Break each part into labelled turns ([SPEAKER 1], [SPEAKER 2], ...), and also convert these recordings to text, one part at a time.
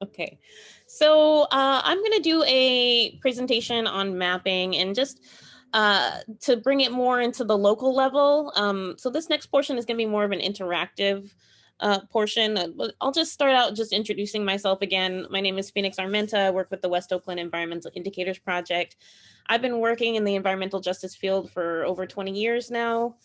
[SPEAKER 1] Okay, so I'm going to do a presentation on mapping and just to bring it more into the local level. So this next portion is going to be more of an interactive portion. I'll just start out just introducing myself again. My name is Phoenix Armenta. I work with the West Oakland Environmental Indicators Project. I've been working in the environmental justice field for over 20 years now.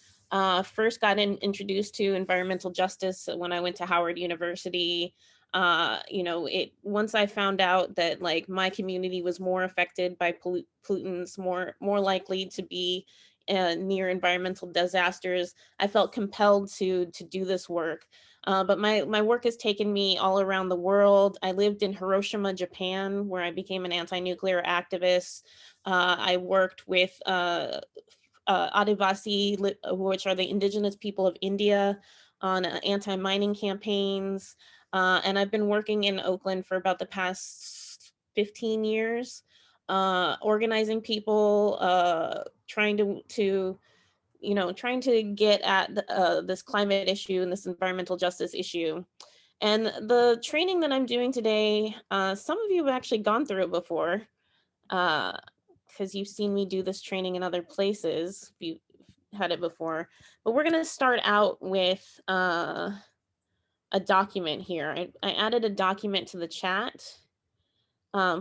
[SPEAKER 1] First got introduced to environmental justice when I went to Howard University. Once I found out that like my community was more affected by pollutants, more likely to be near environmental disasters, I felt compelled to do this work. But my work has taken me all around the world. I lived in Hiroshima, Japan, where I became an anti-nuclear activist. I worked with Adivasi, which are the indigenous people of India, on anti-mining campaigns. And I've been working in Oakland for about the past 15 years, organizing people, trying to get at this climate issue and this environmental justice issue. And the training that I'm doing today, some of you have actually gone through it before, because you've seen me do this training in other places. If you had it before, but we're going to start out with a document here. I added a document to the chat.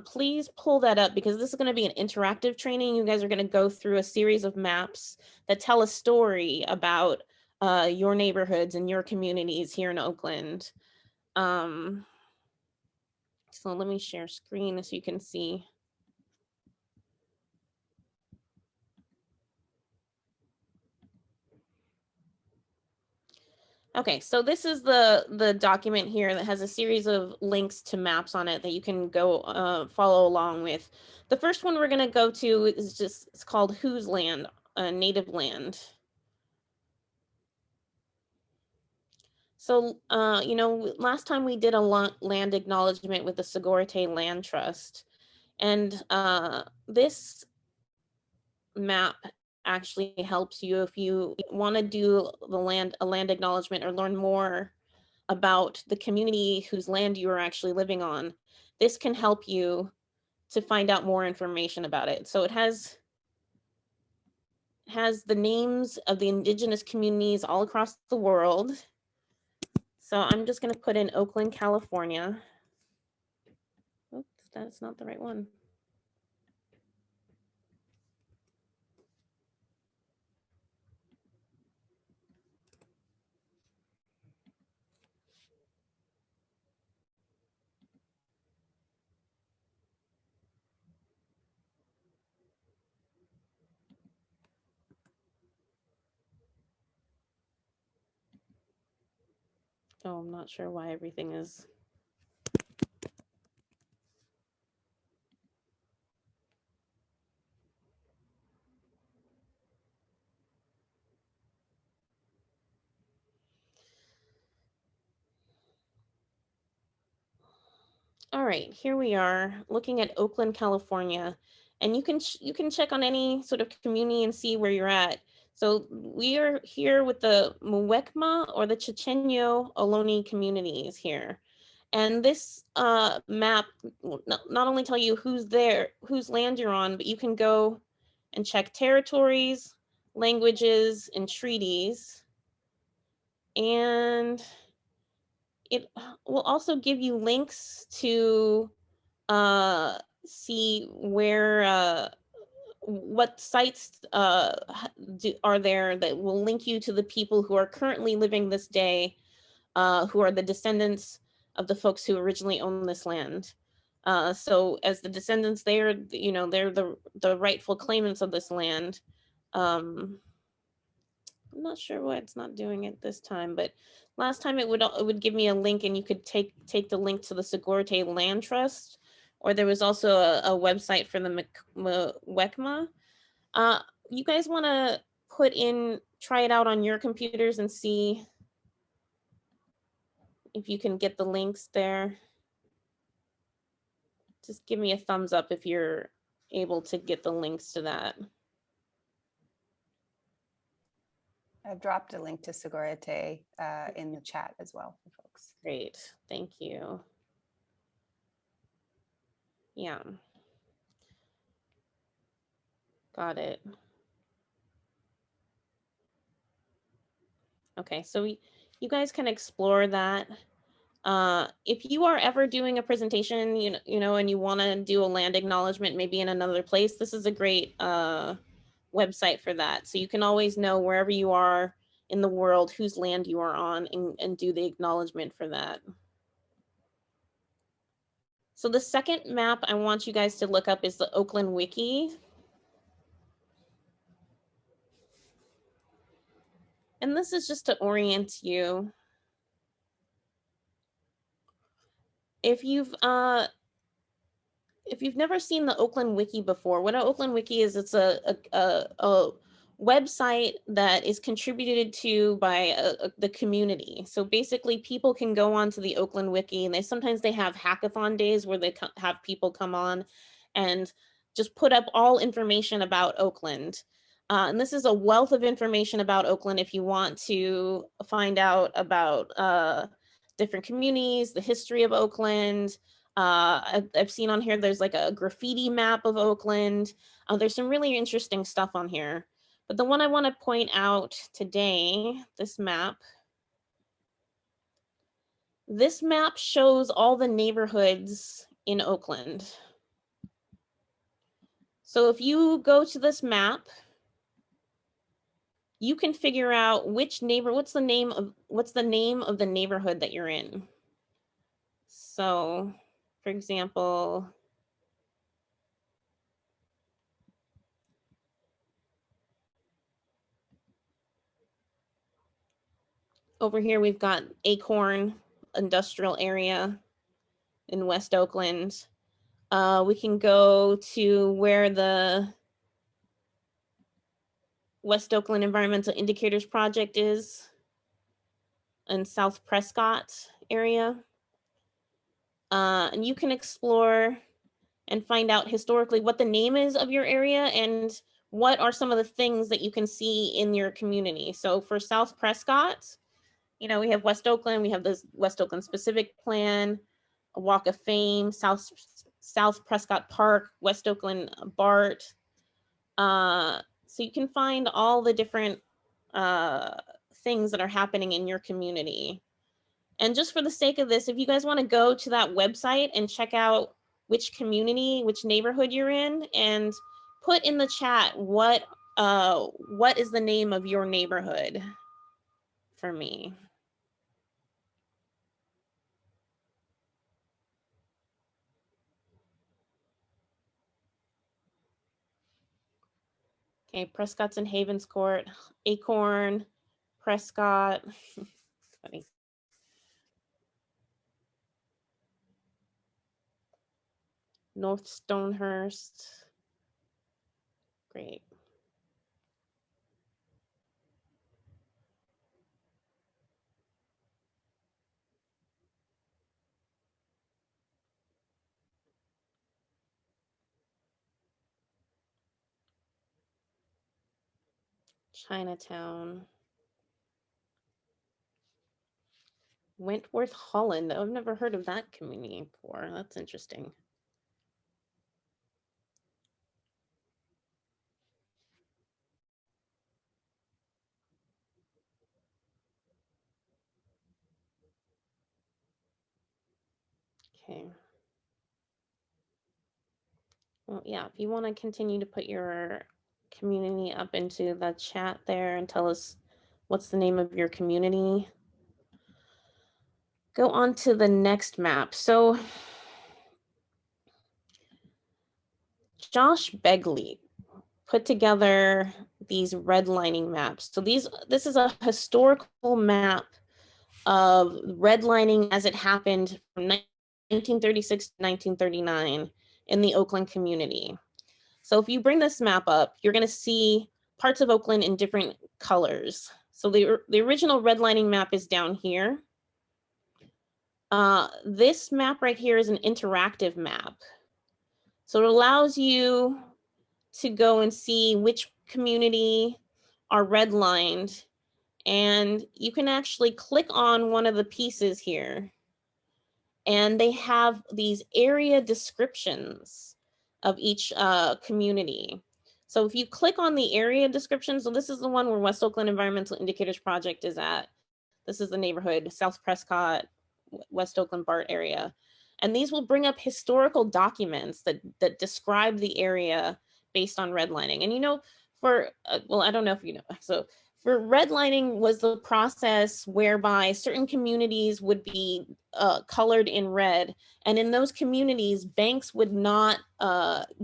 [SPEAKER 1] Please pull that up because this is going to be an interactive training. You guys are going to go through a series of maps that tell a story about your neighborhoods and your communities here in Oakland. So let me share screen so you can see. Okay, so this is the document here that has a series of links to maps on it that you can go follow along with. The first one we're going to go to is it's called Whose Land, Native Land. So, last time we did a land acknowledgement with the Segorite Land Trust, and this map actually helps you if you want to do a land acknowledgement or learn more about the community whose land you are actually living on. This can help you to find out more information about it. So it has the names of the indigenous communities all across the world. So I'm just going to put in Oakland, California. Oops, that's not the right one. Oh, I'm not sure why everything is. All right, here we are looking at Oakland, California, and you can check on any sort of community and see where you're at. So we are here with the Muwekma or the Chochenyo Ohlone communities here. And this map will not only tell you who's there, whose land you're on, but you can go and check territories, languages, and treaties. And it will also give you links to see where what sites are there that will link you to the people who are currently living this day, who are the descendants of the folks who originally owned this land. So as the descendants, they're the rightful claimants of this land. I'm not sure why it's not doing it this time, but last time it would give me a link and you could take the link to the Segorite Land Trust, or there was also a website for the Muwekma. You guys want to try it out on your computers and see if you can get the links there. Just give me a thumbs up if you're able to get the links to that.
[SPEAKER 2] I've dropped a link to Segorite in the chat as well for folks.
[SPEAKER 1] Great, thank you. Yeah. Got it. Okay, so you guys can explore that. If you are ever doing a presentation, you know, and you want to do a land acknowledgement, maybe in another place, this is a great website for that. So you can always know wherever you are in the world, whose land you are on, and do the acknowledgement for that. So the second map I want you guys to look up is the Oakland Wiki. And this is just to orient you. If you've never seen the Oakland Wiki before, what an Oakland Wiki is, it's a website that is contributed to by the community. So basically people can go onto the Oakland Wiki, and sometimes they have hackathon days where they have people come on and just put up all information about Oakland. And this is a wealth of information about Oakland if you want to find out about different communities, the history of Oakland. I've seen on here, there's like a graffiti map of Oakland. There's some really interesting stuff on here. But the one I want to point out today, this map shows all the neighborhoods in Oakland. So if you go to this map, you can figure out what's the name of the neighborhood that you're in. So, for example, over here we've got Acorn Industrial Area in West Oakland. We can go to where the West Oakland Environmental Indicators Project is in South Prescott area. And you can explore and find out historically what the name is of your area and what are some of the things that you can see in your community. So for South Prescott, you know, we have West Oakland, we have this West Oakland Specific Plan, a Walk of Fame, South Prescott Park, West Oakland BART. So you can find all the different things that are happening in your community. And just for the sake of this, if you guys want to go to that website and check out which community, which neighborhood you're in, and put in the chat what is the name of your neighborhood for me. Okay, Prescott's in Havens Court, Acorn, Prescott. Funny. North Stonehurst. Great. Chinatown. Wentworth Holland. I've never heard of that community before. That's interesting. Okay. Well, yeah, if you want to continue to put your community up into the chat there and tell us what's the name of your community. Go on to the next map. So Josh Begley put together these redlining maps. So this is a historical map of redlining as it happened from 1936 to 1939 in the Oakland community. So if you bring this map up, you're going to see parts of Oakland in different colors. So the original redlining map is down here. This map right here is an interactive map. So it allows you to go and see which community are redlined, and you can actually click on one of the pieces here and they have these area descriptions of each community. So if you click on the area description, so this is the one where West Oakland Environmental Indicators Project is at. This is the neighborhood, South Prescott, West Oakland BART area. And these will bring up historical documents that describe the area based on redlining. And you know, for, well, I don't know if you know, so for redlining was the process whereby certain communities would be colored in red. And in those communities, banks would not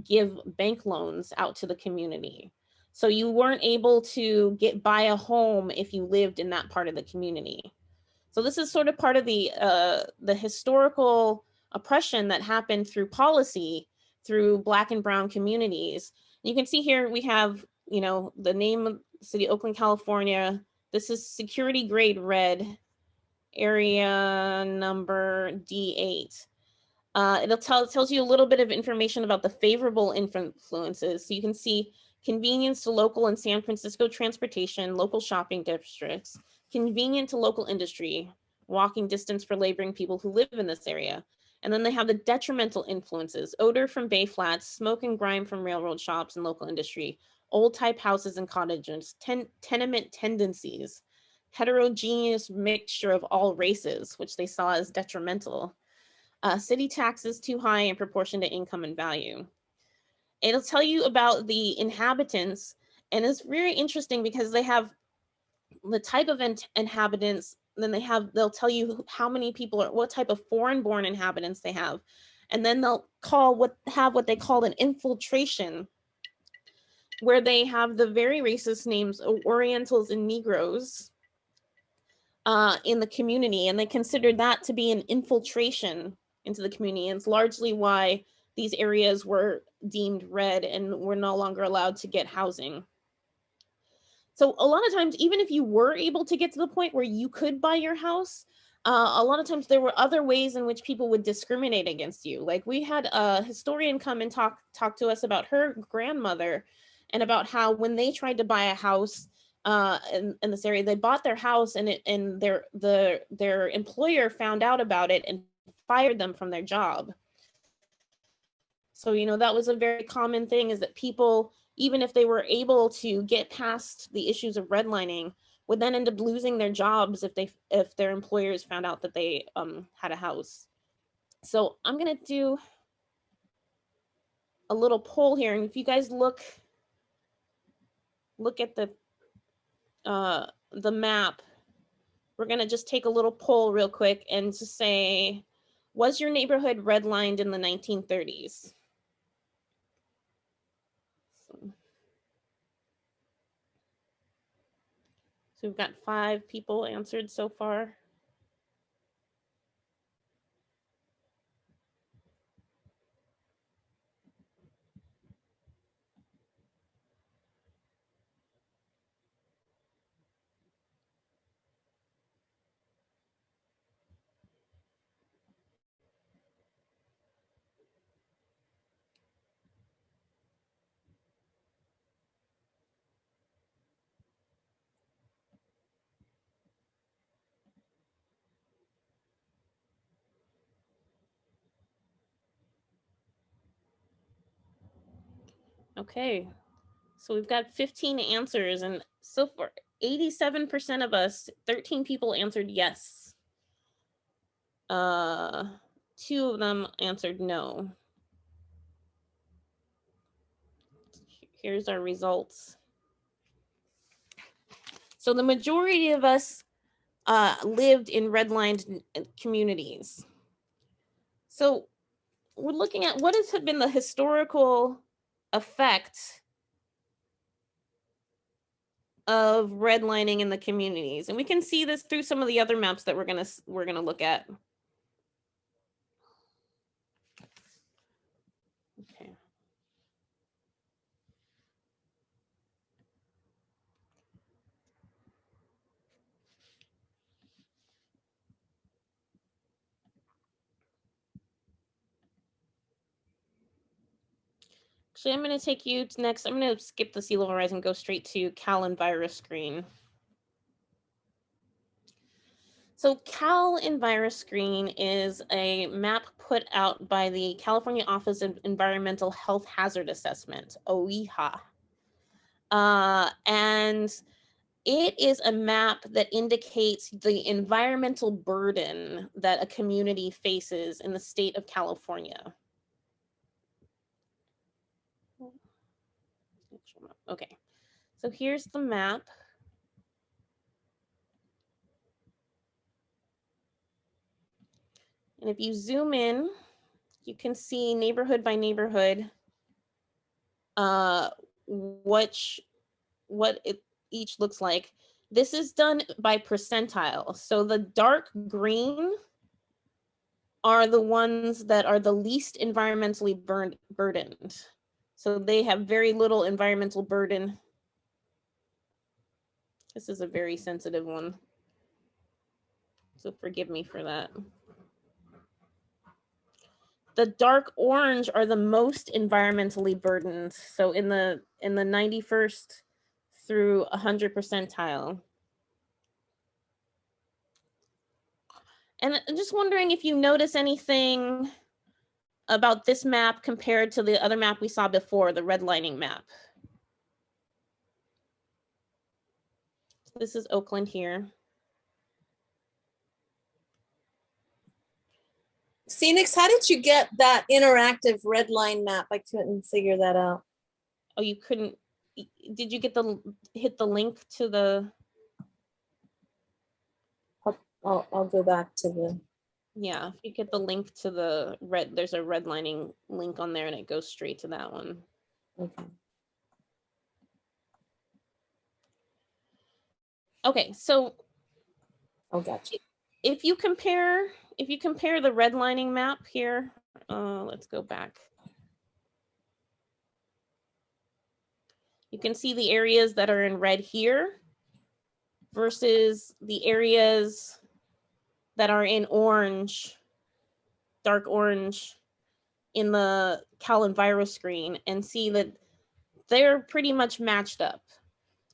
[SPEAKER 1] give bank loans out to the community. So you weren't able to buy a home if you lived in that part of the community. So this is sort of part of the historical oppression that happened through policy, through Black and brown communities. You can see here we have, you know, the name of the city, Oakland, California. This is security grade red, area number D8. It tells you a little bit of information about the favorable influences. So you can see convenience to local and San Francisco transportation, local shopping districts, convenient to local industry, walking distance for laboring people who live in this area. And then they have the detrimental influences, odor from bay flats, smoke and grime from railroad shops and local industry, old type houses and cottages, tenement tendencies, heterogeneous mixture of all races, which they saw as detrimental. City taxes too high in proportion to income and value. It'll tell you about the inhabitants, and it's very interesting because they have the type of inhabitants, then they'll tell you how many people are, what type of foreign-born inhabitants they have, and then they'll have what they call an infiltration, where they have the very racist names of Orientals and Negroes in the community, and they considered that to be an infiltration into the community. And it's largely why these areas were deemed red and were no longer allowed to get housing. So a lot of times, even if you were able to get to the point where you could buy your house, a lot of times there were other ways in which people would discriminate against you. Like we had a historian come and talk to us about her grandmother and about how when they tried to buy a house in this area, they bought their house and their employer found out about it and fired them from their job. So, you know, that was a very common thing, is that people, even if they were able to get past the issues of redlining, would then end up losing their jobs if their employers found out that they had a house. So I'm gonna do a little poll here, and if you guys look at the map, we're gonna just take a little poll real quick and just say, was your neighborhood redlined in the 1930s? So we've got 5 people answered so far. Okay, so we've got 15 answers, and so far 87% of us, 13 people answered yes. 2 of them answered no. Here's our results. So the majority of us lived in redlined communities. So we're looking at what has been the historical effect of redlining in the communities, and we can see this through some of the other maps that we're gonna look at. Okay. Actually, I'm going to take you to next. I'm going to skip the sea level rise and go straight to CalEnviroscreen. So CalEnviroscreen is a map put out by the California Office of Environmental Health Hazard Assessment, OEHA. And it is a map that indicates the environmental burden that a community faces in the state of California. Okay, so here's the map. And if you zoom in, you can see neighborhood by neighborhood, what it each looks like. This is done by percentile. So the dark green are the ones that are the least environmentally burdened. So they have very little environmental burden. This is a very sensitive one, so forgive me for that. The dark orange are the most environmentally burdened. So in the 91st through 100 percentile. And I'm just wondering if you notice anything about this map compared to the other map we saw before, the redlining map. This is Oakland here.
[SPEAKER 3] Phoenix, how did you get that interactive red line map? I couldn't figure that out.
[SPEAKER 1] Oh, you couldn't, did you get hit the link to the?
[SPEAKER 3] I'll go back to the.
[SPEAKER 1] Yeah, if you get the link to the there's a redlining link on there and it goes straight to that one.
[SPEAKER 3] Okay.
[SPEAKER 1] Okay, so.
[SPEAKER 3] Oh, gotcha.
[SPEAKER 1] If you compare the redlining map here, let's go back. You can see the areas that are in red here versus the areas that are in orange, dark orange in the CalEnviroscreen, and see that they're pretty much matched up.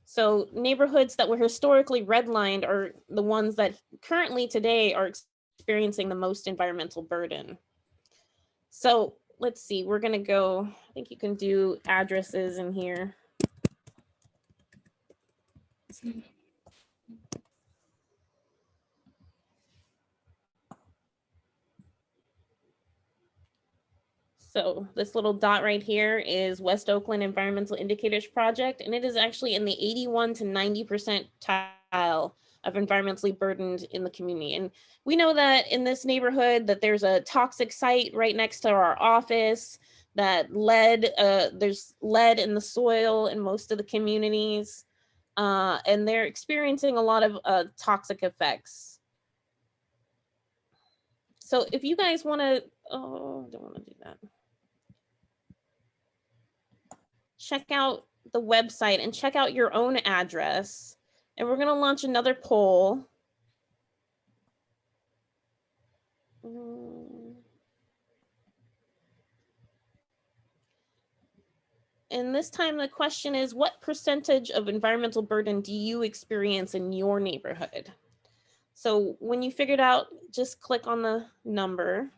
[SPEAKER 1] So neighborhoods that were historically redlined are the ones that currently today are experiencing the most environmental burden. So let's see, we're gonna go, I think you can do addresses in here. So this little dot right here is West Oakland Environmental Indicators Project, and it is actually in the 81 to 90% tile of environmentally burdened in the community. And we know that in this neighborhood that there's a toxic site right next to our office, that there's lead in the soil in most of the communities, and they're experiencing a lot of toxic effects. So if you guys want to, oh, I don't want to do that. Check out the website and check out your own address. And we're going to launch another poll. And this time the question is, what percentage of environmental burden do you experience in your neighborhood? So when you figure it out, just click on the number.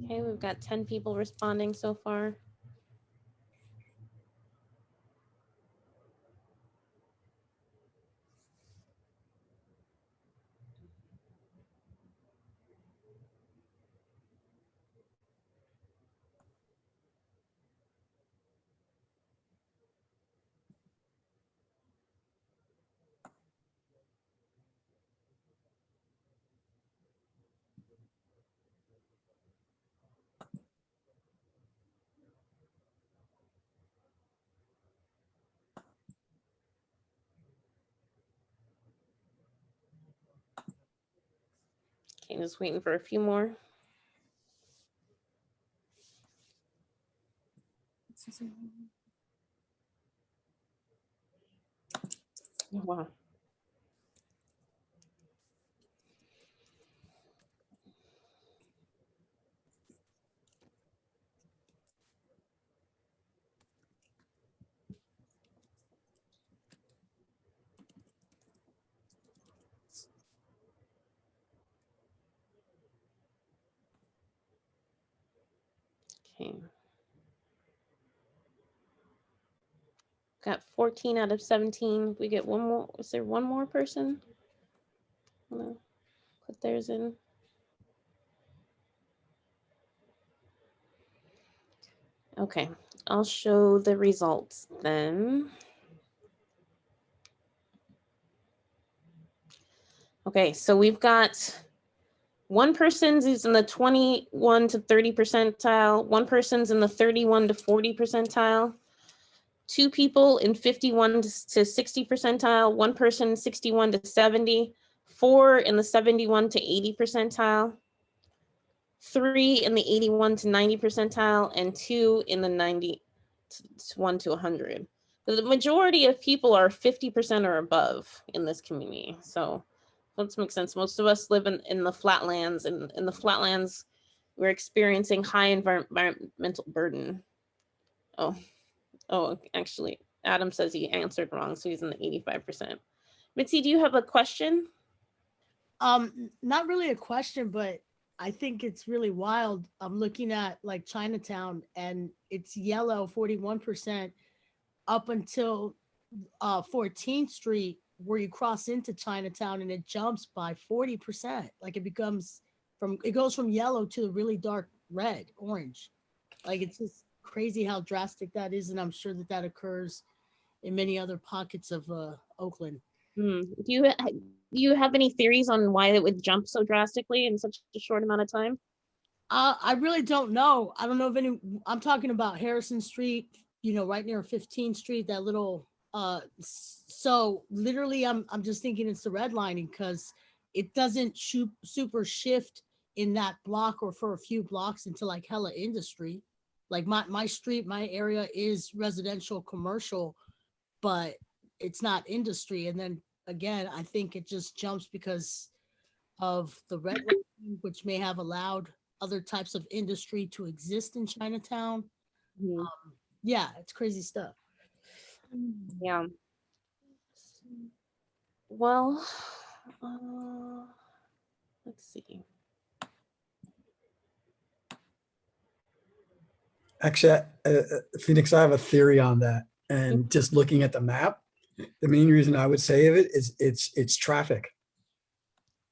[SPEAKER 1] Okay, we've got 10 people responding so far. Okay, just waiting for a few more. Oh, wow. Okay. Got 14 out of 17. We get one more. Is there one more person? I'm gonna put theirs in. Okay, I'll show the results then. Okay, so we've got one person's is in the 21 to 30 percentile, one person's in the 31 to 40 percentile, two people in 51 to 60 percentile, one person 61 to 70, four in the 71 to 80 percentile, three in the 81 to 90 percentile, and two in the 91 to 100. The majority of people are 50% or above in this community. So that makes sense. Most of us live in the flatlands, and in the flatlands, we're experiencing high environmental burden. Oh, actually, Adam says he answered wrong, so he's in the 85%. Mitzi, do you have a question?
[SPEAKER 4] Not really a question, but I think it's really wild. I'm looking at like Chinatown and it's yellow 41% up until 14th Street where you cross into Chinatown and it jumps by 40%. Like it goes from yellow to really dark red, orange. Like it's just crazy how drastic that is. And I'm sure that occurs in many other pockets of Oakland.
[SPEAKER 1] Do you have any theories on why it would jump so drastically in such a short amount of time?
[SPEAKER 4] I really don't know. I don't know if I'm talking about Harrison Street, right near 15th Street, that little, so literally I'm just thinking it's the redlining because it doesn't super shift in that block or for a few blocks into like hella industry. Like my street, my area is residential, commercial, but it's not industry. And then again, I think it just jumps because of the redlining, which may have allowed other types of industry to exist in Chinatown. Yeah, it's crazy stuff.
[SPEAKER 1] Yeah. Well, let's see.
[SPEAKER 5] Actually, Phoenix, I have a theory on that. And just looking at the map, the main reason I would say of it is it's traffic.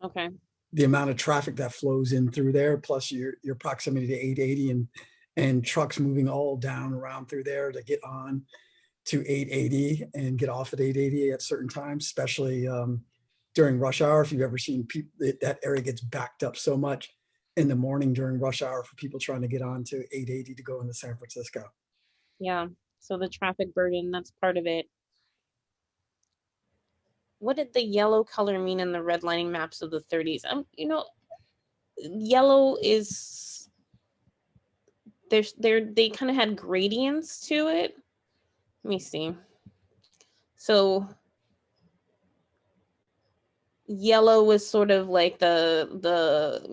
[SPEAKER 1] Okay.
[SPEAKER 5] The amount of traffic that flows in through there, plus your proximity to 880 and trucks moving all down around through there to get on to 880 and get off at 880 at certain times, especially during rush hour. If you've ever seen people, that area gets backed up so much in the morning during rush hour for people trying to get on to 880 to go into San Francisco.
[SPEAKER 1] Yeah. So the traffic burden, that's part of it. What did the yellow color mean in the redlining maps of the 30s? Yellow is they kind of had gradients to it. Let me see. So yellow was sort of like the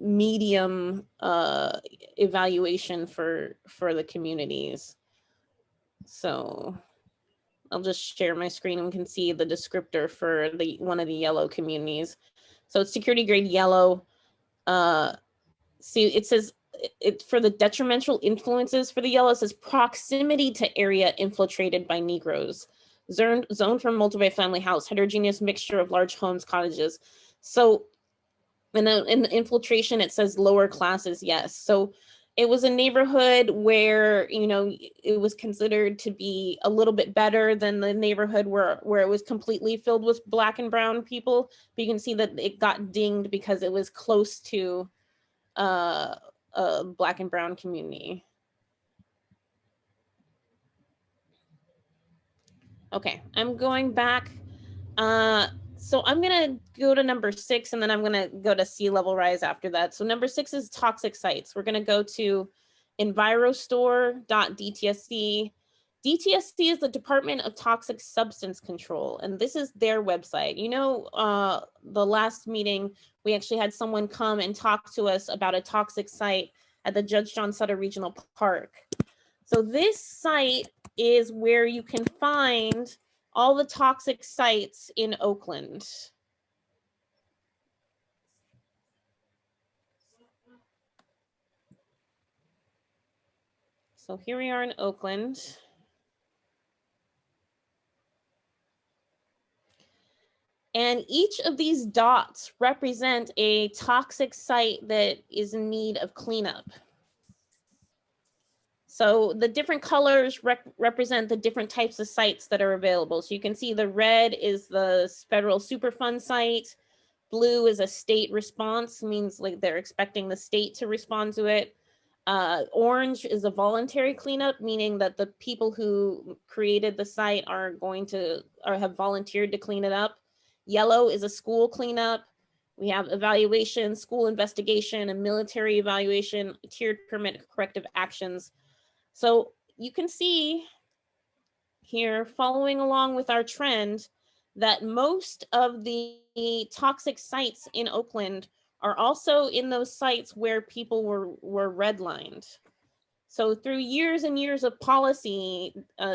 [SPEAKER 1] medium evaluation for the communities. So I'll just share my screen and we can see the descriptor for one of the yellow communities. So it's security grade yellow. See, it says it for the detrimental influences for the yellow, it says proximity to area infiltrated by Negroes, zone for multi-family house, heterogeneous mixture of large homes, cottages. So in the infiltration, it says lower classes, yes. So it was a neighborhood where, it was considered to be a little bit better than the neighborhood where it was completely filled with Black and brown people. But you can see that it got dinged because it was close to a Black and brown community. Okay, I'm going back. So I'm gonna go to number 6, and then I'm gonna go to sea level rise after that. So number 6 is toxic sites. We're gonna go to envirostore.dtsc. DTSC is the Department of Toxic Substance Control, and this is their website. You know, the last meeting, we actually had someone come and talk to us about a toxic site at the Judge John Sutter Regional Park. So this site is where you can find all the toxic sites in Oakland. So here we are in Oakland. And each of these dots represent a toxic site that is in need of cleanup. So the different colors represent the different types of sites that are available. So you can see the red is the federal Superfund site. Blue is a state response, means like they're expecting the state to respond to it. Orange is a voluntary cleanup, meaning that the people who created the site are going to, or have volunteered to clean it up. Yellow is a school cleanup. We have evaluation, school investigation, and military evaluation, tiered permit corrective actions. So you can see here, following along with our trend, that most of the toxic sites in Oakland are also in those sites where people were redlined. So through years and years of policy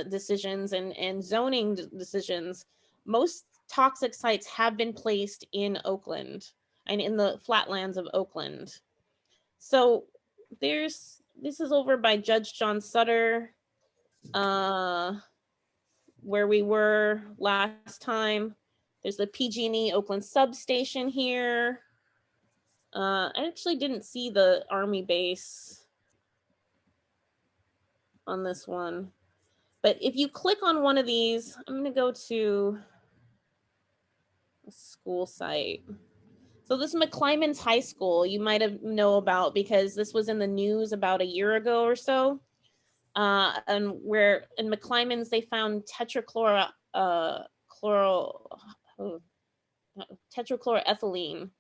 [SPEAKER 1] decisions and zoning decisions, most toxic sites have been placed in Oakland and in the flatlands of Oakland. So this is over by Judge John Sutter, where we were last time. There's the PG&E Oakland substation here. I actually didn't see the Army base on this one. But if you click on one of these, I'm gonna go to a school site. So this is McClymonds High School, you might have know about because this was in the news about a year ago or so. And where in McClymonds they found tetrachloroethylene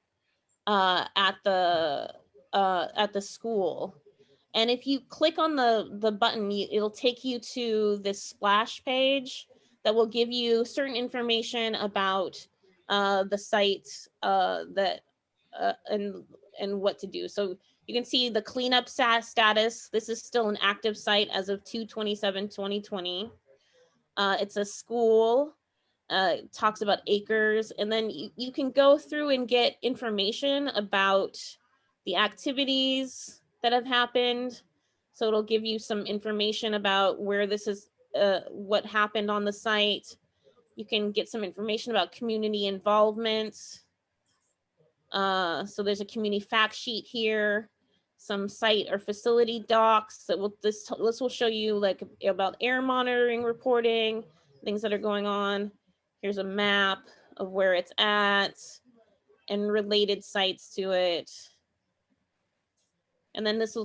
[SPEAKER 1] at the school. And if you click on the button, it'll take you to this splash page that will give you certain information about the site and what to do. So you can see the cleanup status. This is still an active site as of 2/27/2020. It's a school. Talks about acres, and then you can go through and get information about the activities that have happened. So it'll give you some information about where this is, what happened on the site. You can get some information about community involvement. So there's a community fact sheet here, some site or facility docs that will, this will show you like about air monitoring reporting, things that are going on. Here's a map of where it's at and related sites to it. And then this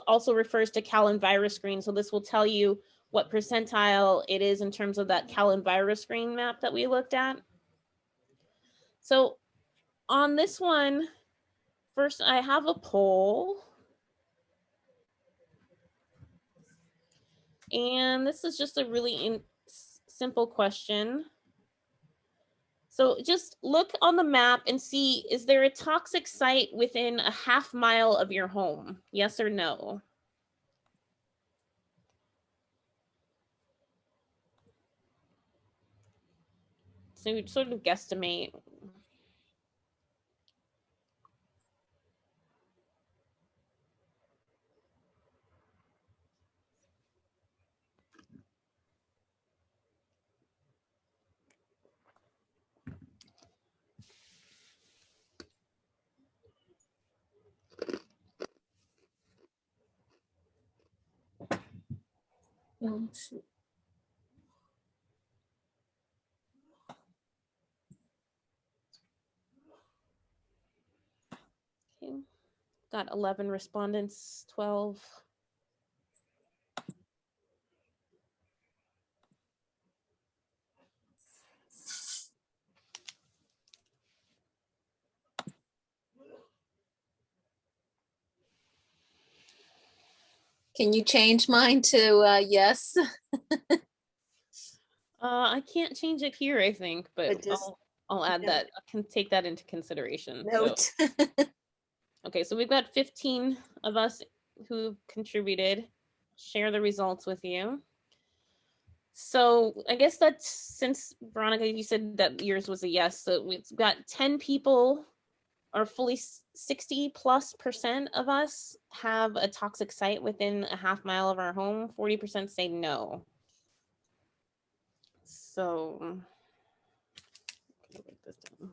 [SPEAKER 1] also refers to CalEnviroscreen. So this will tell you what percentile it is in terms of that CalEnviroscreen map that we looked at. So on this one, first I have a poll. And this is just a really simple question. So just look on the map and see, is there a toxic site within a ½ mile of your home? Yes or no? So you sort of guesstimate.
[SPEAKER 3] Oh, shoot.
[SPEAKER 1] Okay. Got 11 respondents, 12.
[SPEAKER 3] Can you change mine to yes?
[SPEAKER 1] I can't change it here, I think, but
[SPEAKER 3] But just
[SPEAKER 1] I'll add
[SPEAKER 3] note.
[SPEAKER 1] that. I can take that into consideration. So,
[SPEAKER 3] Note.
[SPEAKER 1] okay, so we've got 15 of us who contributed. Share the results with you. So I guess that's, since Veronica, you said that yours was a yes, so we've got 10 people, or fully 60+% of us have a toxic site within a half mile of our home. 40% say no. So write this down.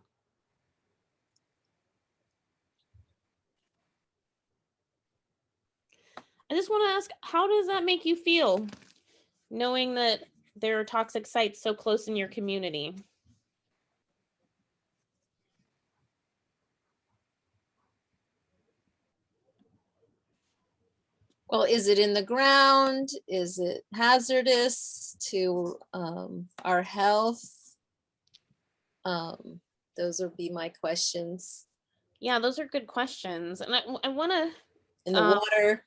[SPEAKER 1] I just want to ask, how does that make you feel, knowing that there are toxic sites so close in your community?
[SPEAKER 3] Well, is it in the ground? Is it hazardous to our health? Those would be my questions.
[SPEAKER 1] Yeah, those are good questions. And I want to,
[SPEAKER 3] In the water.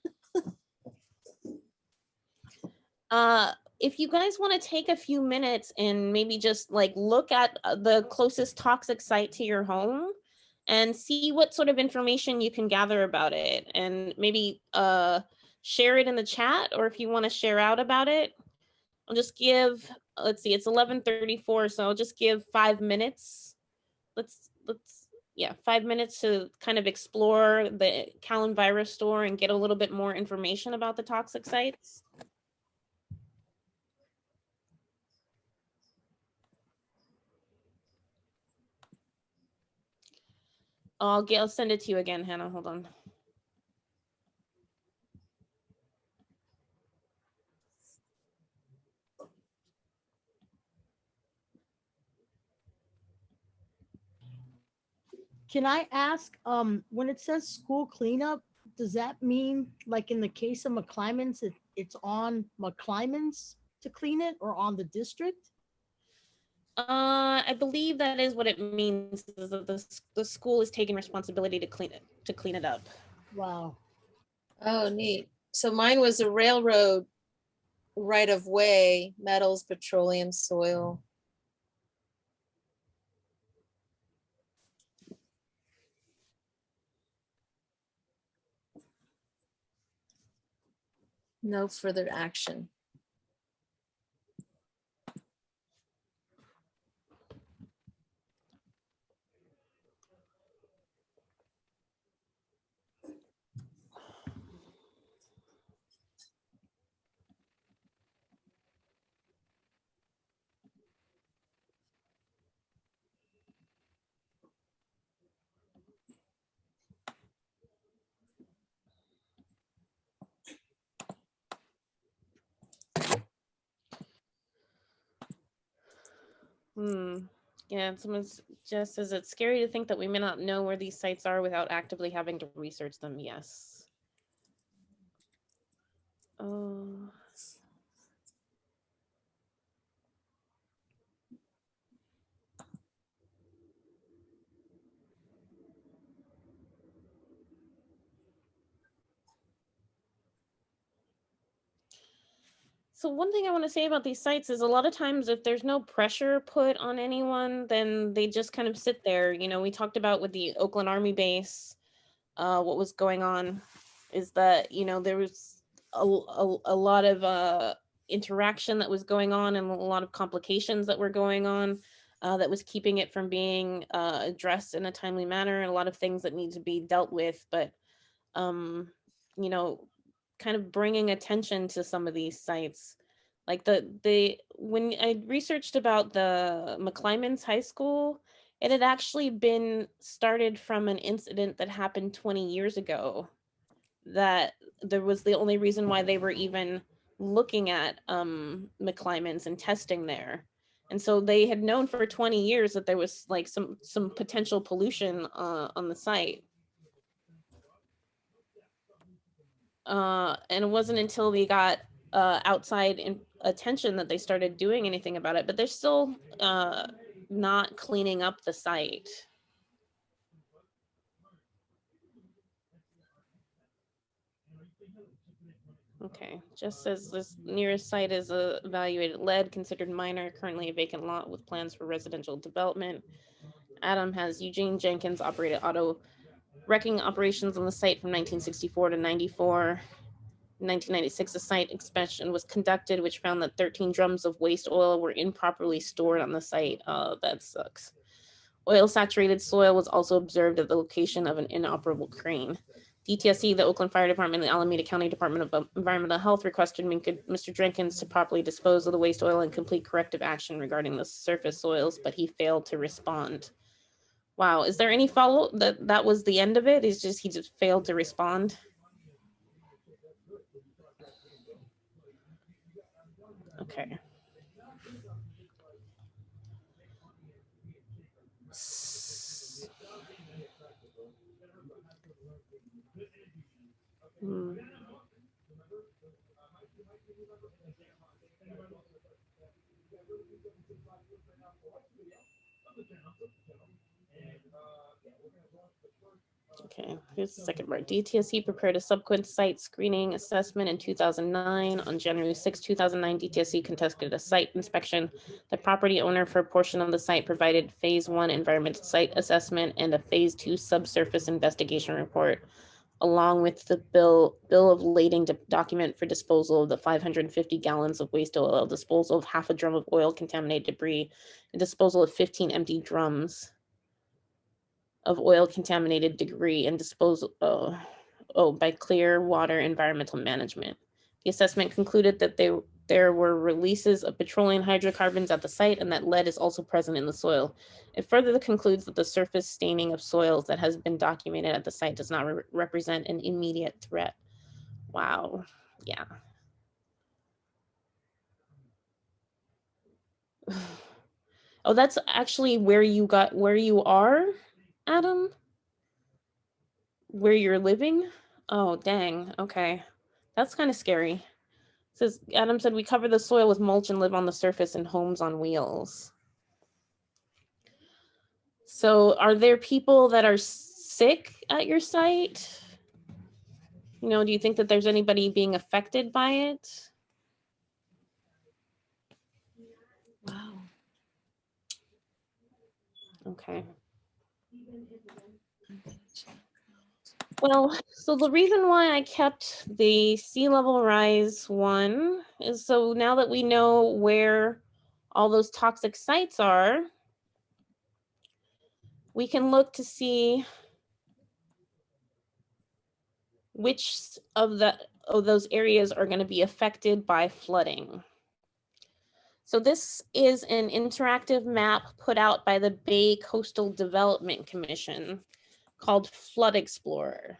[SPEAKER 1] if you guys want to take a few minutes and maybe just like look at the closest toxic site to your home and see what sort of information you can gather about it, and maybe share it in the chat, or if you want to share out about it. I'll just give, let's see, it's 11:34, so I'll just give 5 minutes. Let's yeah, 5 minutes to kind of explore the CalEnviroscreen store and get a little bit more information about the toxic sites. I'll send it to you again, Hannah. Hold on.
[SPEAKER 4] Can I ask, when it says school cleanup, does that mean, like in the case of McClymonds, it's on McClymonds to clean it, or on the district?
[SPEAKER 1] I believe that is what it means, is that the school is taking responsibility to clean it up.
[SPEAKER 4] Wow.
[SPEAKER 3] Oh, neat. So mine was a railroad right of way, metals, petroleum, soil. No further action.
[SPEAKER 1] Yeah, someone just says it's scary to think that we may not know where these sites are without actively having to research them. Yes. Oh. So one thing I want to say about these sites is, a lot of times if there's no pressure put on anyone, then they just kind of sit there. You know, we talked about with the Oakland Army base, what was going on is that, you know, there was a lot of interaction that was going on, and a lot of complications that were going on, that was keeping it from being addressed in a timely manner, and a lot of things that need to be dealt with. But, you know, kind of bringing attention to some of these sites, like when I researched about the McClymonds High School, it had actually been started from an incident that happened 20 years ago, that there was the only reason why they were even looking at McClymonds and testing there. And so they had known for 20 years that there was like some potential pollution on the site. And it wasn't until they got outside attention that they started doing anything about it, but they're still not cleaning up the site. Okay, just says this nearest site is evaluated lead, considered minor, currently a vacant lot with plans for residential development. Adam has Eugene Jenkins operated auto wrecking operations on the site from 1964 to 94. In 1996, a site inspection was conducted, which found that 13 drums of waste oil were improperly stored on the site. Oh, that sucks. Oil-saturated soil was also observed at the location of an inoperable crane. DTSC, the Oakland Fire Department, and the Alameda County Department of Environmental Health requested Mr. Jenkins to properly dispose of the waste oil and complete corrective action regarding the surface soils, but he failed to respond. Wow, is there any follow? That was the end of it? He just failed to respond? Okay. Okay, here's the second part. DTSC prepared a subsequent site screening assessment in 2009. On January 6, 2009, DTSC conducted a site inspection. The property owner for a portion of the site provided phase 1 environmental site assessment and a phase 2 subsurface investigation report, along with the bill of lading document for disposal of the 550 gallons of waste oil, disposal of half a drum of oil contaminated debris, and disposal of 15 empty drums of oil contaminated debris and disposal by Clear Water Environmental Management. The assessment concluded that there were releases of petroleum hydrocarbons at the site and that lead is also present in the soil. It further concludes that the surface staining of soils that has been documented at the site does not represent an immediate threat. Wow. Yeah. Oh, that's actually where you are, Adam? Where you're living? Oh, dang. Okay. That's kind of scary. It says, Adam said, we cover the soil with mulch and live on the surface in homes on wheels. So are there people that are sick at your site? You know, do you think that there's anybody being affected by it?
[SPEAKER 3] Wow.
[SPEAKER 1] Okay. Well, so the reason why I kept the sea level rise one is so now that we know where all those toxic sites are, we can look to see which of those areas are going to be affected by flooding. So this is an interactive map put out by the Bay Coastal Development Commission called Flood Explorer.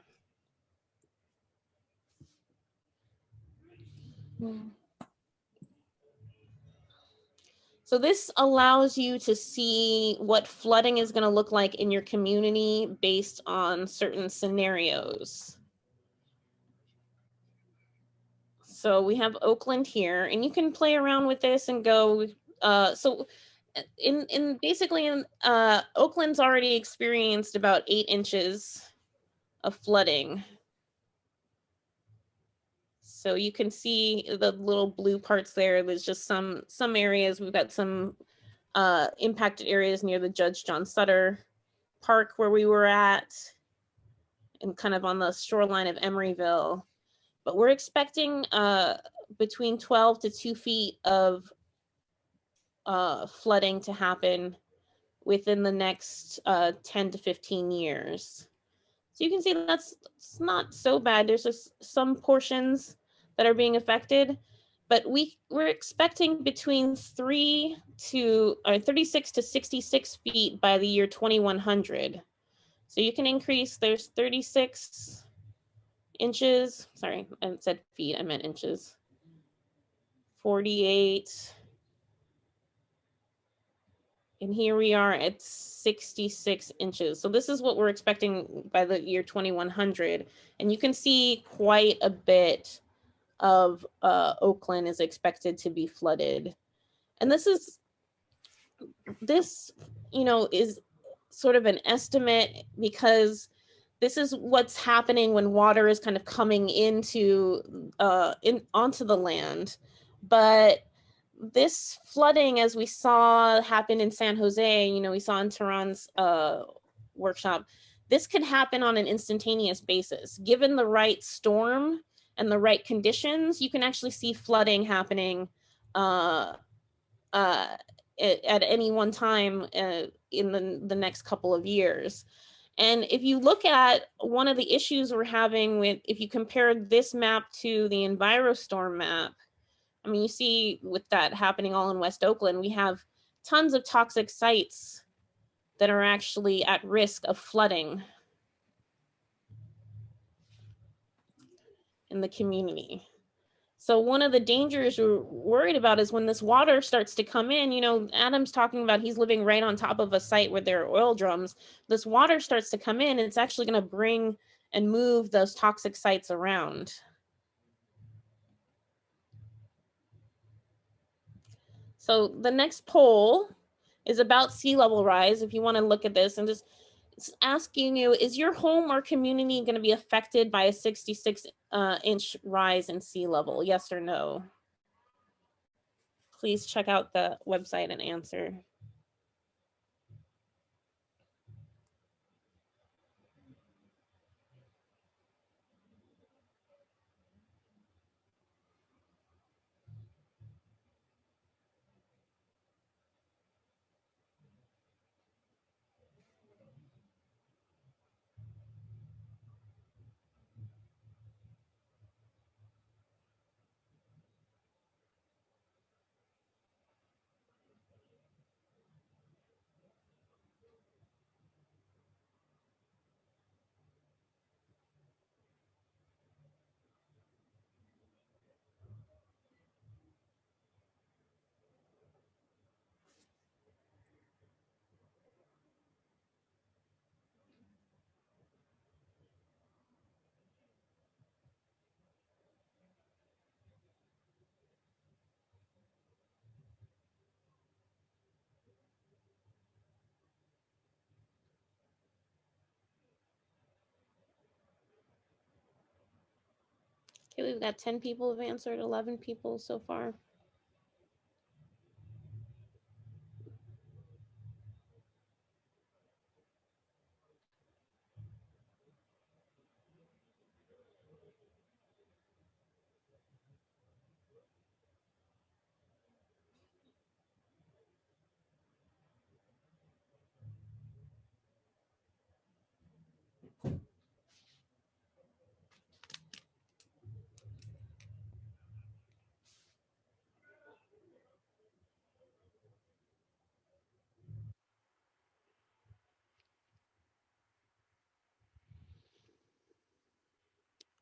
[SPEAKER 1] So this allows you to see what flooding is going to look like in your community based on certain scenarios. So we have Oakland here, and you can play around with this and go. So Oakland's already experienced about 8 inches of flooding. So you can see the little blue parts there. There's just some areas. We've got some impacted areas near the Judge John Sutter Park where we were at, and kind of on the shoreline of Emeryville. But we're expecting between 12 to 2 feet of flooding to happen within the next 10 to 15 years. So you can see it's not so bad. There's just some portions that are being affected, but we're expecting between 36 to 66 feet by the year 2100. So you can increase, there's 36 inches. Sorry, I said feet, I meant inches. 48. And here we are at 66 inches. So this is what we're expecting by the year 2100. And you can see quite a bit of Oakland is expected to be flooded. And this, you know, is sort of an estimate because this is what's happening when water is kind of coming into onto the land. But this flooding, as we saw happen in San Jose, you know, we saw in Tehran's workshop, this could happen on an instantaneous basis. Given the right storm and the right conditions, you can actually see flooding happening at any one time in the next couple of years. And if you look at one of the issues we're having with, if you compare this map to the EnviroStorm map, I mean, you see with that happening all in West Oakland, we have tons of toxic sites that are actually at risk of flooding in the community. So one of the dangers we're worried about is when this water starts to come in, you know, Adam's talking about he's living right on top of a site where there are oil drums. This water starts to come in, and it's actually going to bring and move those toxic sites around. So the next poll is about sea level rise. If you want to look at this, and just asking you, is your home or community going to be affected by a 66-inch rise in sea level? Yes or no? Please check out the website and answer. Okay, we've got 10 people have answered, 11 people so far.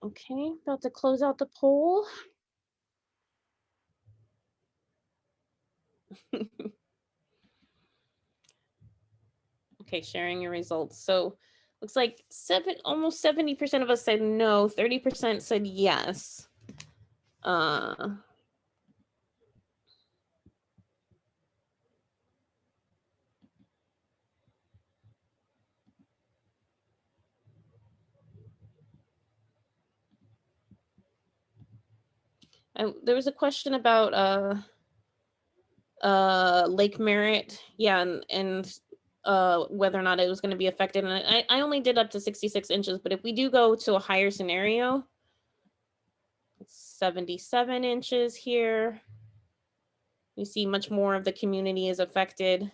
[SPEAKER 1] Okay, about to close out the poll. Okay, sharing your results. So looks like almost 70% of us said no, 30% said yes. There was a question about Lake Merritt, yeah, and whether or not it was going to be affected. And I only did up to 66 inches, but if we do go to a higher scenario, it's 77 inches here. You see much more of the community is affected.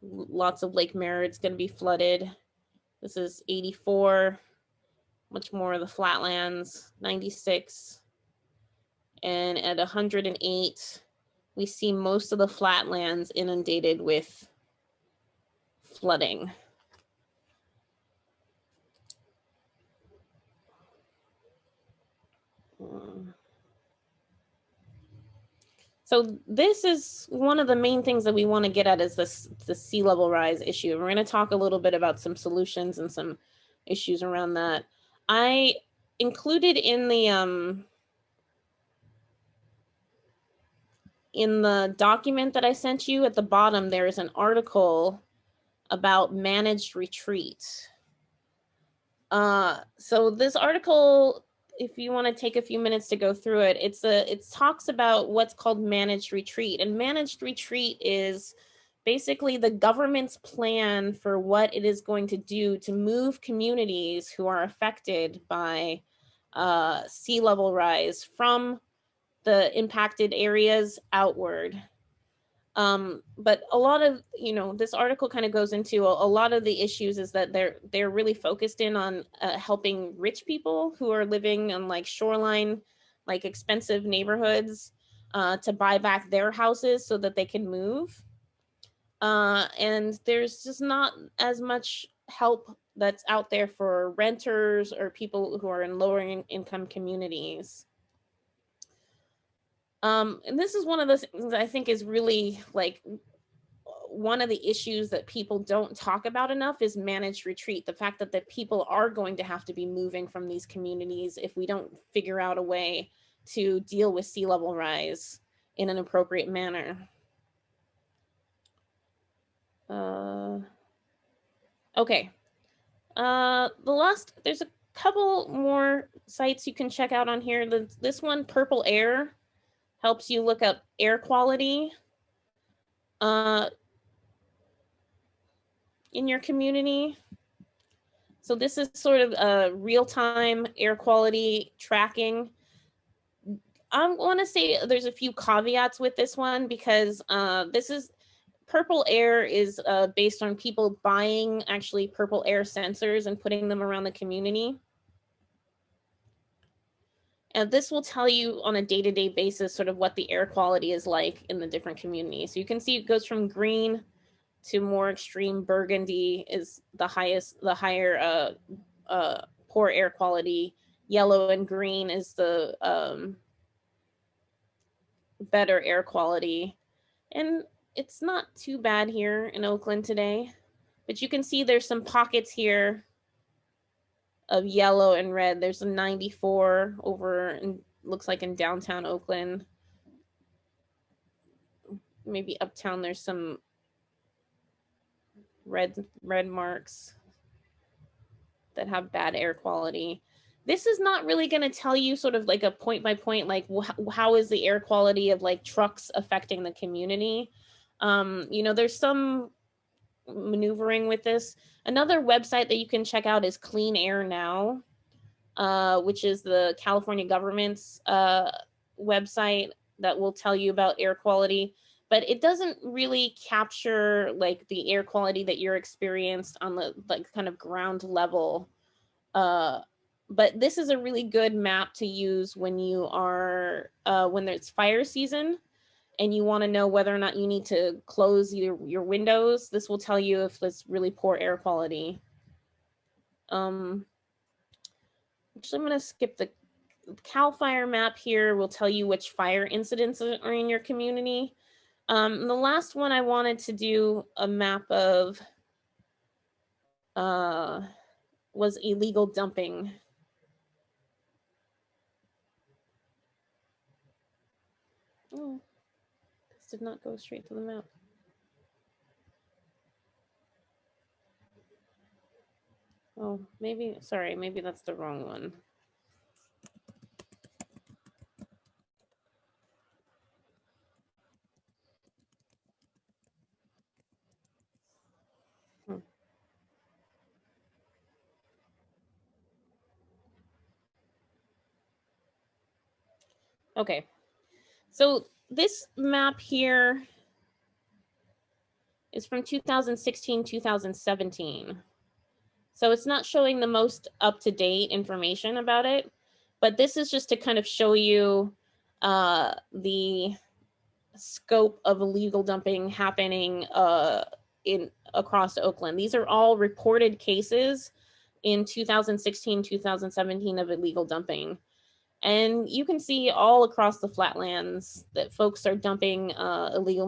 [SPEAKER 1] Lots of Lake Merritt's going to be flooded. This is 84, much more of the flatlands, 96. And at 108, we see most of the flatlands inundated with flooding. So this is one of the main things that we want to get at, is the sea level rise issue. We're going to talk a little bit about some solutions and some issues around that. I included in the document that I sent you at the bottom, there is an article about managed retreat. So this article, if you want to take a few minutes to go through it, it talks about what's called managed retreat. And managed retreat is basically the government's plan for what it is going to do to move communities who are affected by sea level rise from the impacted areas outward. But a lot of, this article kind of goes into a lot of the issues is that they're really focused in on helping rich people who are living in like shoreline, like expensive neighborhoods to buy back their houses so that they can move. And there's just not as much help that's out there for renters or people who are in lower income communities. And this is one of the things I think is really like one of the issues that people don't talk about enough is managed retreat. The fact that the people are going to have to be moving from these communities if we don't figure out a way to deal with sea level rise in an appropriate manner. Okay. There's a couple more sites you can check out on here. This one, Purple Air, helps you look up air quality in your community. So this is sort of a real-time air quality tracking. I want to say there's a few caveats with this one because Purple Air is based on people buying actually Purple Air sensors and putting them around the community. And this will tell you on a day-to-day basis sort of what the air quality is like in the different communities. So you can see it goes from green to more extreme burgundy is the higher poor air quality. Yellow and green is the better air quality. And it's not too bad here in Oakland today, but you can see there's some pockets here of yellow and red. There's a 94 over and looks like in downtown Oakland. Maybe uptown there's some red marks that have bad air quality. This is not really going to tell you sort of like a point by point, like how is the air quality of like trucks affecting the community. There's some maneuvering with this. Another website that you can check out is Clean Air Now, which is the California government's website that will tell you about air quality, but it doesn't really capture like the air quality that you're experienced on the like kind of ground level. But this is a really good map to use when you are when there's fire season and you want to know whether or not you need to close your windows. This will tell you if it's really poor air quality. Actually, I'm going to skip the CAL FIRE map here. Will tell you which fire incidents are in your community. The last one I wanted to do a map of was illegal dumping. Oh, this did not go straight to the map. Oh, maybe that's the wrong one. Okay, so this map here is from 2016, 2017. So it's not showing the most up-to-date information about it, but this is just to kind of show you the scope of illegal dumping happening across Oakland. These are all reported cases in 2016, 2017 of illegal dumping. And you can see all across the flatlands that folks are dumping illegal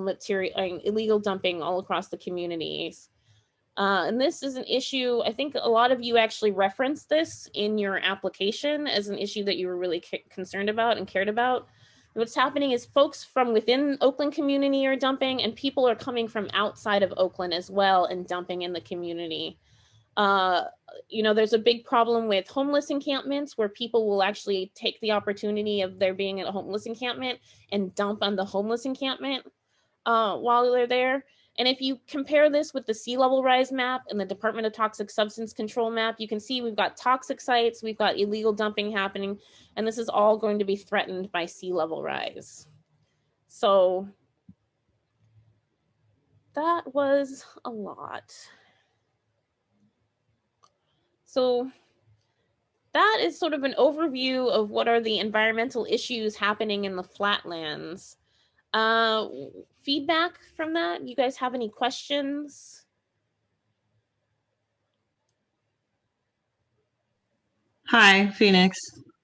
[SPEAKER 1] dumping all across the communities. And this is an issue, I think a lot of you actually referenced this in your application as an issue that you were really concerned about and cared about. What's happening is folks from within Oakland community are dumping and people are coming from outside of Oakland as well and dumping in the community. You know, there's a big problem with homeless encampments where people will actually take the opportunity of there being a homeless encampment and dump on the homeless encampment while they're there. And if you compare this with the sea level rise map and the Department of Toxic Substance Control map, you can see we've got toxic sites, we've got illegal dumping happening, and this is all going to be threatened by sea level rise. So that was a lot. So that is sort of an overview of what are the environmental issues happening in the flatlands. Feedback from that? You guys have any questions?
[SPEAKER 6] Hi, Phoenix.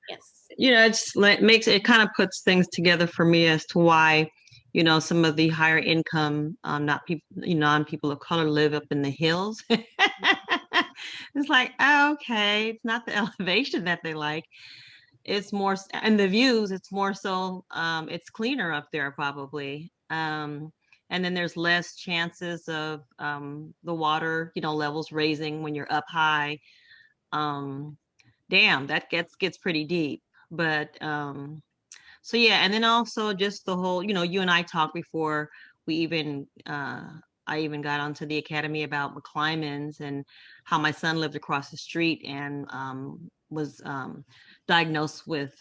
[SPEAKER 1] Yes.
[SPEAKER 6] You know, it's like it kind of puts things together for me as to why, you know, some of the higher income, not people, non-people of color live up in the hills. It's like, oh, okay, it's not the elevation that they like. It's more, and the views, it's more so, it's cleaner up there probably. And then there's less chances of the water, you know, levels raising when you're up high. Damn, that gets pretty deep. But so yeah, and then also just the whole, you know, you and I talked before we even I even got onto the academy about McClymonds and how my son lived across the street and was diagnosed with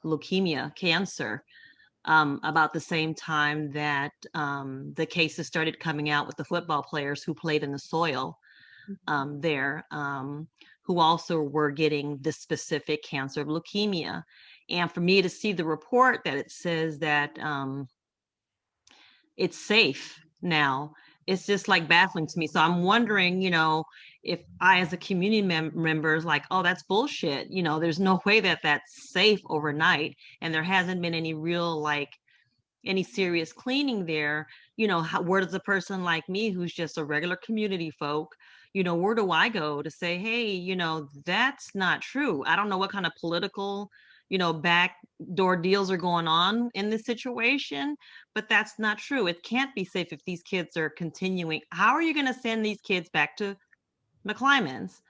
[SPEAKER 6] leukemia, cancer, about the same time that the cases started coming out with the football players who played in the soil there, who also were getting this specific cancer of leukemia. And for me to see the report that it says that it's safe now, it's just like baffling to me. So I'm wondering, you know, if I as a community member is like, oh, that's bullshit. You know, there's no way that that's safe overnight. And there hasn't been any real, like, any serious cleaning there. You know, where does a person like me who's just a regular community folk, you know, where do I go to say, hey, you know, that's not true. I don't know what kind of political, you know, backdoor deals are going on in this situation, but that's not true. It can't be safe if these kids are continuing. How are you going to send these kids back to McClymonds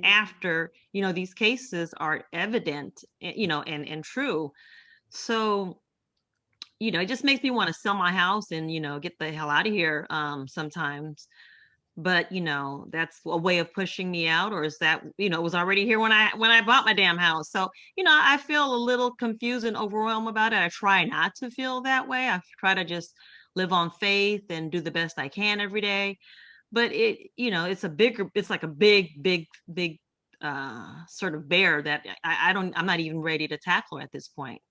[SPEAKER 6] after, you know, these cases are evident, you know, and true? So, you know, it just makes me want to sell my house and, you know, get the hell out of here sometimes. But, you know, that's a way of pushing me out, or is that, you know, it was already here when I bought my damn house. So, you know, I feel a little confused and overwhelmed about it. I try not to feel that way. I try to just live on faith and do the best I can every day. But it, you know, it's like a big sort of bear that I'm not even ready to tackle at this point.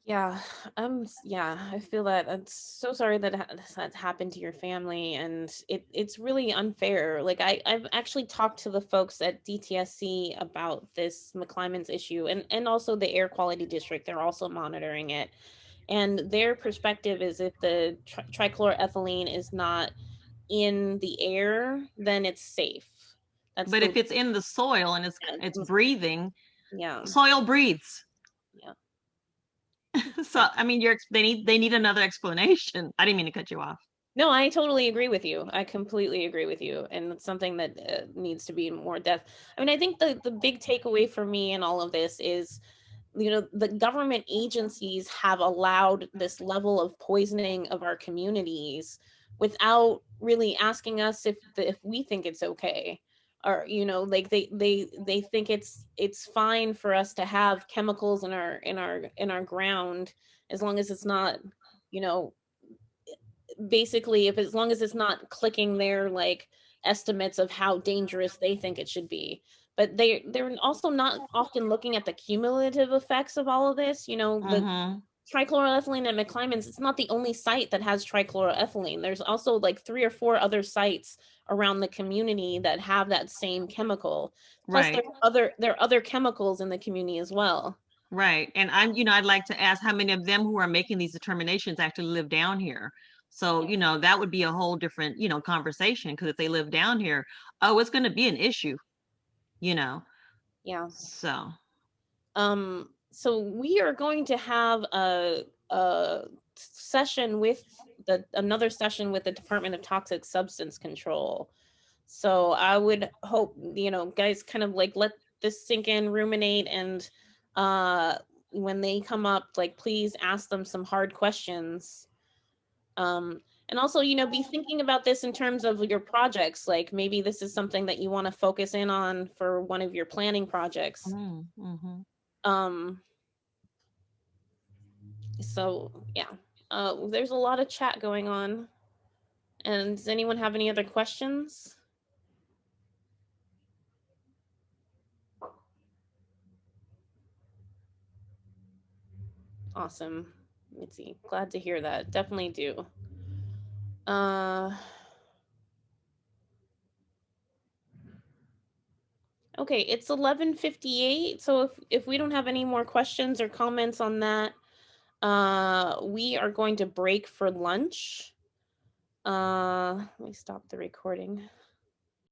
[SPEAKER 1] Yeah, yeah, I feel that. I'm so sorry that that happened to your family, and it's really unfair. Like I've actually talked to the folks at DTSC about this McClymonds issue, and also the air quality district. They're also monitoring it, and their perspective is if the trichloroethylene is not in the air, then it's safe.
[SPEAKER 6] But if it's in the soil and it's breathing,
[SPEAKER 1] yeah,
[SPEAKER 6] soil breathes.
[SPEAKER 1] Yeah.
[SPEAKER 6] So, I mean, they need another explanation. I didn't mean to cut you off.
[SPEAKER 1] No, I totally agree with you. I completely agree with you. And it's something that needs to be more depth. I mean, I think the big takeaway for me in all of this is, you know, the government agencies have allowed this level of poisoning of our communities without really asking us if we think it's okay. Or, you know, like they think it's fine for us to have chemicals in our ground as long as it's not, you know, basically as long as it's not clicking their like estimates of how dangerous they think it should be. But they're also not often looking at the cumulative effects of all of this. You know, the trichloroethylene at McClymonds, it's not the only site that has trichloroethylene. There's also like 3 or 4 other sites around the community that have that same chemical. Plus there are other chemicals in the community as well.
[SPEAKER 6] Right. And I'd like to ask how many of them who are making these determinations actually live down here. So, you know, that would be a whole different, you know, conversation, because if they live down here, oh, it's going to be an issue, you know.
[SPEAKER 1] Yeah.
[SPEAKER 6] So
[SPEAKER 1] we are going to have a session with another session with the Department of Toxic Substance Control. So I would hope, you know, guys kind of like let this sink in, ruminate, and when they come up, like, please ask them some hard questions. And also, you know, be thinking about this in terms of your projects. Like maybe this is something that you want to focus in on for one of your planning projects. So yeah, there's a lot of chat going on. And does anyone have any other questions? Awesome. Let's see. Glad to hear that. Definitely do. Okay, it's 11:58. So if we don't have any more questions or comments on that, we are going to break for lunch. Let me stop the recording.